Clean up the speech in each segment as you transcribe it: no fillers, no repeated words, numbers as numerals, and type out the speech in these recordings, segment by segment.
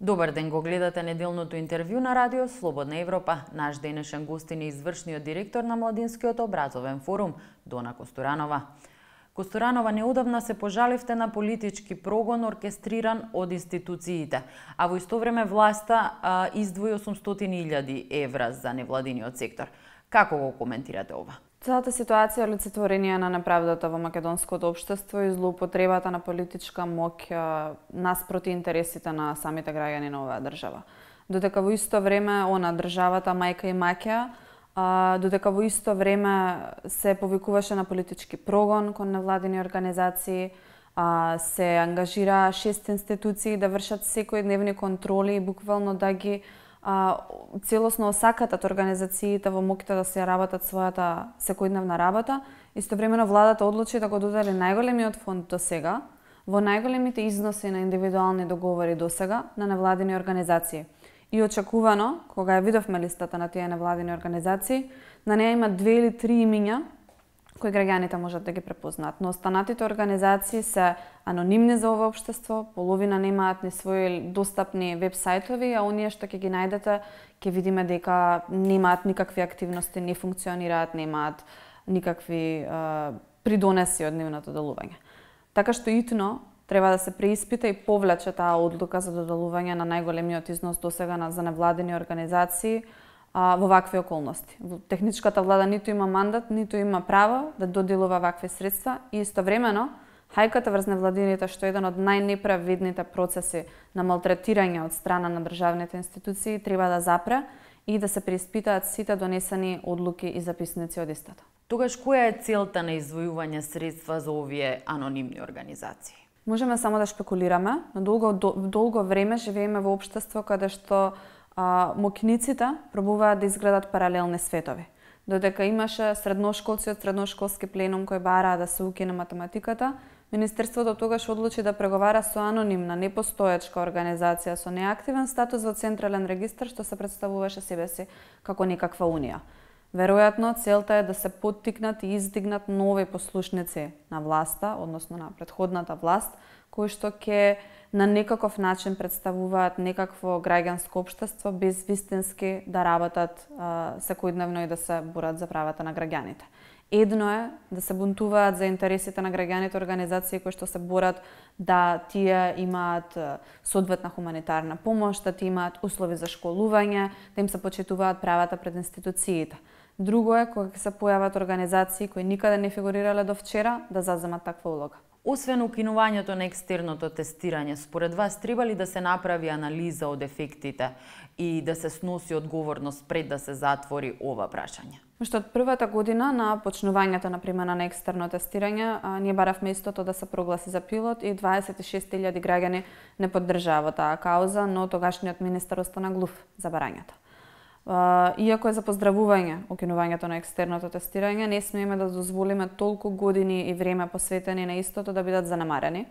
Добар ден, го гледате неделното интервју на Радио Слободна Европа. Наш денешен гостин е извршниот директор на Младинскиот образовен форум, Дона Костуранова. Костуранова, неодавна се пожаливте на политички прогон оркестриран од институциите, а во исто време власта издвои 800.000 евра за невладиниот сектор. Како го коментирате ова? Целата ситуација е олицетворение на неправдата во македонското општество и злоупотребата на политичка моќ наспроти интересите на самите граѓани на оваа држава. Додека во исто време државата мајка и маќа, додека во исто време се повикуваше на политички прогон кон невладини организации, се ангажира 6 институции да вршат секојдневни контроли и буквално да ги целосно осакатат организациите во моќта да се работат својата секојдневна работа. Истовремено владата одлучи да го додели најголемиот фонд до сега, во најголемите износи на индивидуални договори до сега на невладини организации. И очекувано, кога ја видовме листата на тие невладини организации, на неја има 2 или 3 имиња кои граѓаните можат да ги препознаат. Но останатите организации се анонимни за ова општество, половина немаат ни своји достапни веб-сајтови, а оние што ќе ги најдете, ќе видиме дека немаат никакви активности, не функционираат, немаат никакви придонеси од нивното делување. Така што итно треба да се преиспита и повлече таа одлука за доделување на најголемиот износ досега за невладини организации во вакви околности. Техничката влада ниту има мандат, ниту има право да доделува вакви средства и истовремено хајката врз невладините, што е еден од најнеправедните процеси на малтретирање од страна на државните институции, треба да запре и да се преиспитаат сите донесени одлуки и записници од истата. Тогаш која е целта на издвојување средства за овие анонимни организации? Можеме само да шпекулираме, но долго време живееме во општество каде што моќниците пробуваат да изградат паралелни светови. Додека имаше средношколци од средношколски пленум кој бараа да се укине математиката, Министерството тогаш одлучи да преговара со анонимна, непостоечка организација со неактивен статус во Централен регистар, што се представуваше себе си како некаква унија. Веројатно, целта е да се поттикнат и издигнат нови послушници на власта, односно на претходната власт, кои што ќе на некаков начин представуваат некакво граѓанско општество без вистински да работат секојдневно и да се борат за правата на граѓаните. Едно е да се бунтуваат за интересите на граѓаните организации кои што се борат да тие имаат соодветна хуманитарна помош, да тие имаат услови за школување, да им се почитуваат правата пред институциите. Друго е кога се појават организации кои никаде не фигурирале до вчера да заземат таква улога. Освен укинувањето на екстерното тестирање, според вас треба ли да се направи анализа од ефектите и да се сноси одговорност пред да се затвори ова прашање? Уште од првата година на почнувањето на примена на екстерно тестирање, ние баравме истото да се прогласи за пилот и 26.000 граѓани не поддржаа таа кауза, но тогашниот министер остана глув за барањето. Иако е за поздравување укинувањето на екстерното тестирање, не смееме да дозволиме толку години и време посветени на истото да бидат занемарени.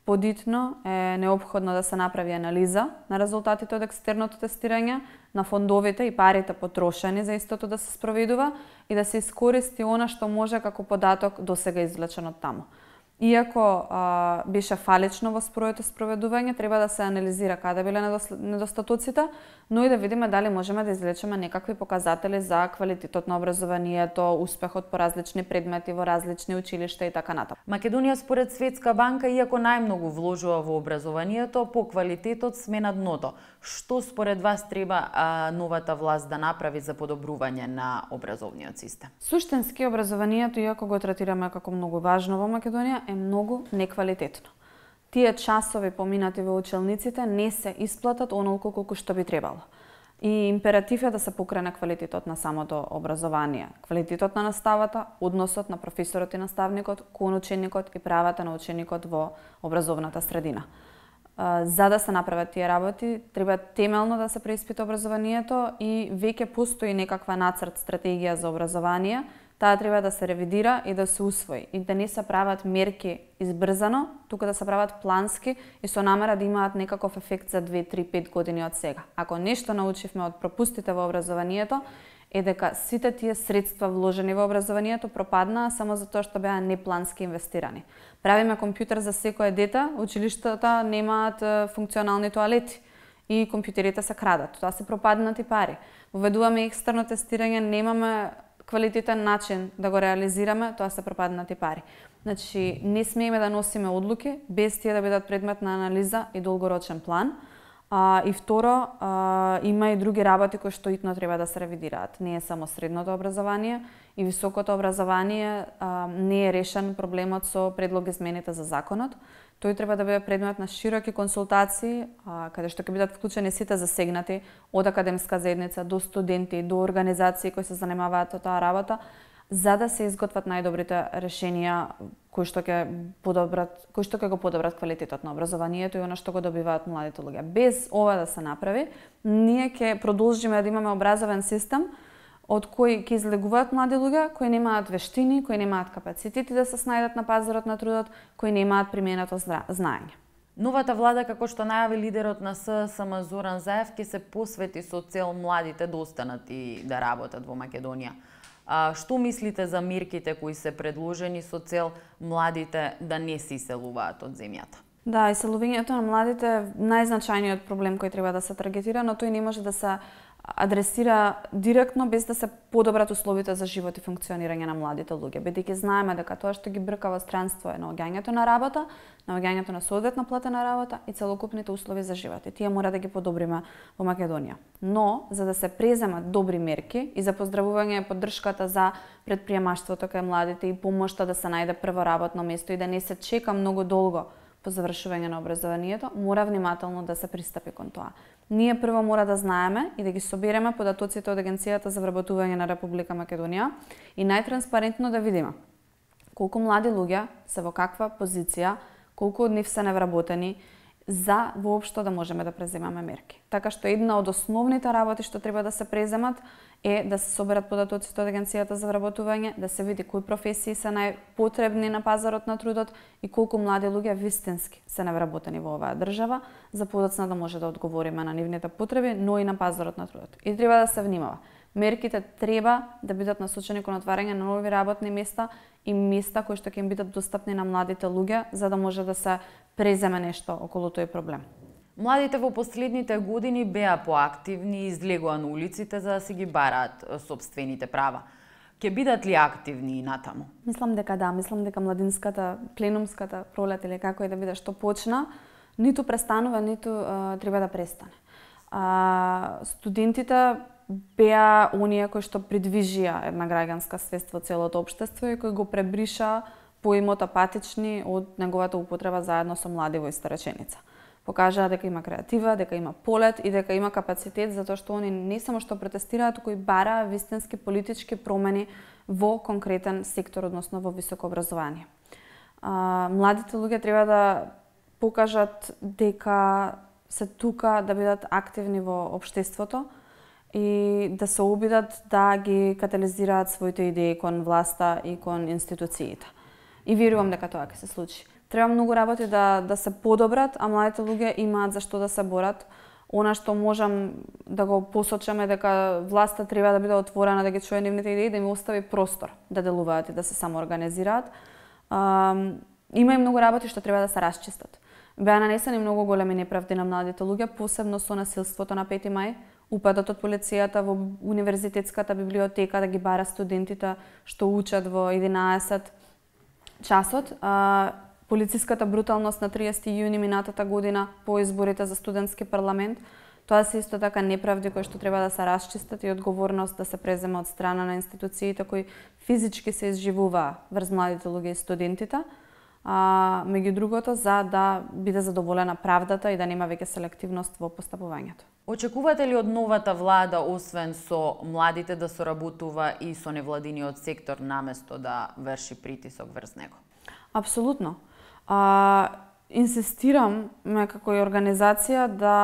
Подитно е неопходно да се направи анализа на резултатите од екстерното тестирање, на фондовите и парите потрошени за истото да се спроведува и да се искористи она што може како податок досега извлечен од таму. Иако беше фалично во спројето спроведување, треба да се анализира каде биле недостатоците, но и да видиме дали можеме да извлечеме некакви показатели за квалитетот на образованието, успехот по различни предмети во различни училишта и така натаму. Македонија според Светска банка, иако најмногу вложува во образованието, по квалитетот сме на дното. Што според вас треба новата власт да направи за подобрување на образовниот систем? Суштински образованието, иако го третираме како многу важно во Македонија, е многу неквалитетно. Тие часови поминати во училниците не се исплатат онолку колку што би требало. И императив е да се покрене квалитетот на самото образование, квалитетот на наставата, односот на професорот и наставникот кон ученикот и правата на ученикот во образовната средина. За да се направат тие работи, треба темелно да се преиспита образованието и веќе постои некаква нацрт стратегија за образование, таа треба да се ревидира и да се усвои и да не се прават мерки избрзано, туку да се прават плански и со намера да имаат некаков ефект за 2, 3, 5 години од сега. Ако нешто научивме од пропустите во образованието, е дека сите тие средства вложени во образованието пропаднаа само затоа што беа неплански инвестирани. Правиме компјутер за секое дете, училиштата немаат функционални тоалети и компјутерите се крадат. Тоа се пропаднати пари. Воведуваме екстерно тестирање, немаме квалитетен начин да го реализираме, тоа се пропаднати пари. Значи, не смееме да носиме одлуки без тие да бидат предмет на анализа и долгорочен план. И второ, има и други работи кои што итно треба да се ревидираат. Не е само средното образование и високото образование, не е решен проблемот со предлог измените за законот. Тој треба да биде предмет на широки консултации, каде што ќе бидат вклучени сите засегнати, од академска заедница до студенти, до организации кои се занимаваат со таа работа, за да се изготват најдобрите решенија кои што ќе го подобрат квалитетот на образованието и она што го добиваат младите луѓе. Без ова да се направи, ние ќе продолжиме да имаме образовен систем од кој ќе излегуваат млади луѓе кои немаат вештини, кои немаат капацитети да се снајдат на пазарот на трудот, кои немаат применето знаење. Новата влада, како што најави лидерот на ССМ Зоран Заев, ќе се посвети со цел младите да останат и да работат во Македонија. Што мислите за мерките кои се предложени со цел младите да не се иселуваат од земјата? Да, иселувањето на младите е најзначајниот проблем кој треба да се таргетира, но тој не може да се адресира директно без да се подобрат условите за живот и функционирање на младите луѓе, бидејќи знаеме дека тоа што ги брка во странство е наоѓањето на работа, наоѓањето на соодветна платена работа и целокупните услови за живот. И тие мора да ги подобриме во Македонија. Но за да се преземат добри мерки и за поздравување и поддршката за претприемаштвото кај младите и помошта да се најде прво работно место и да не се чека многу долго по завршување на образованието, мора внимателно да се пристапи кон тоа. Ние прво мора да знаеме и да ги собереме податоците од Агенцијата за вработување на Република Македонија и најтранспарентно да видиме колку млади луѓе се во каква позиција, колку од нив се невработени, за воопшто да можеме да преземаме мерки. Така што една од основните работи што треба да се преземат е да се соберат податоците од Агенцијата за вработување, да се види кои професии се најпотребни на пазарот на трудот и колку млади луѓе вистински се невработени во оваа држава, за подоцна да може да одговориме на нивните потреби, но и на пазарот на трудот. И треба да се внимава. Мерките треба да бидат насочени кон отварање на нови работни места и места кои што ќе им бидат достапни на младите луѓе, за да може да се преземе нешто околу тој проблем. Младите во последните години беа поактивни и излегоа на улиците за да си ги бараат сопствените права. Ќе бидат ли активни и натаму? Мислам дека да, мислам дека младинската, пленумската пролет или како и да биде што почна, ниту престанува, ниту треба да престане. Студентите беа оние кои што придвижија една граѓанска свест во целото општество и кои го пребриша поимот апатични од неговата употреба заедно со млади во иста реченица. Покажаа дека има креатива, дека има полет и дека има капацитет затоа што они не само што протестираат, туку и бараа вистински политички промени во конкретен сектор, односно во високо образование. Младите луѓе треба да покажат дека се тука да бидат активни во општеството и да се обидат да ги катализираат своите идеи кон власта и кон институциите. И верувам дека тоа ќе се случи. Треба многу работи да се подобрат, а младите луѓе имаат за што да се борат. Она што можам да го посочам е дека власта треба да биде отворена да ги чуе нивните идеи, да им остави простор да делуваат и да се самоорганизираат. Има и многу работи што треба да се расчистат. Беа нанесени многу големи неправди на младите луѓе, посебно со насилството на 5 мај, упадот од полицијата во универзитетската библиотека да ги бара студентите што учат во 11 часот. Полициската бруталност на 30 јуни минатата година по изборите за студентски парламент, тоа се исто така неправди кои што треба да се расчистат и одговорност да се презема од страна на институциите кои физички се изживуваа врз младите луѓе и студентите, меѓу другото за да биде задоволена правдата и да нема веќе селективност во постапувањето. Очекувате ли од новата влада, освен со младите, да соработува и со невладиниот сектор наместо да врши притисок врз него? Апсолутно. Инсистираме како и организација да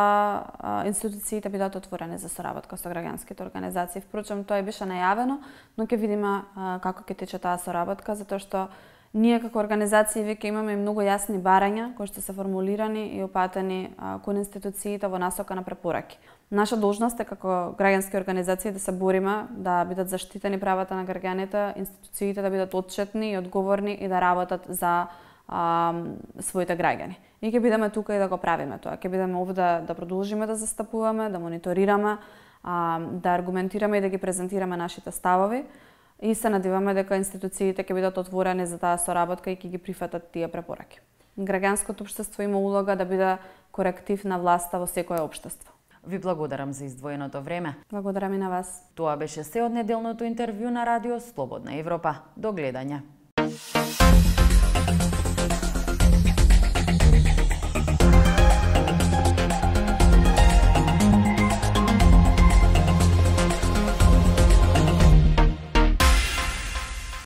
институциите бидат отворени за соработка со граѓанските организации. Впрочем, тоа беше најавено, но ќе видиме како ќе тече таа соработка, затоа што ние како организации веќе имаме многу јасни барања кои што се формулирани и опатени кон институциите во насока на препораки. Наша должност е како граѓански организации да се бориме да бидат заштитени правата на граѓаните, институциите да бидат отчетни и одговорни и да работат за своите граѓани. И ќе бидеме тука и да го правиме тоа. Ќе бидеме овде да продолжиме да застапуваме, да мониторираме, да аргументираме и да ги презентираме нашите ставови. И се надеваме дека институциите ќе бидат отворени за таа соработка и ќе ги прифатат тие препораки. Граѓанското општество има улога да биде коректив на власта во секое општество. Ви благодарам за издвоеното време. Благодарам и на вас. Тоа беше се од неделното интервју на Радио Слободна Европа. До гледање.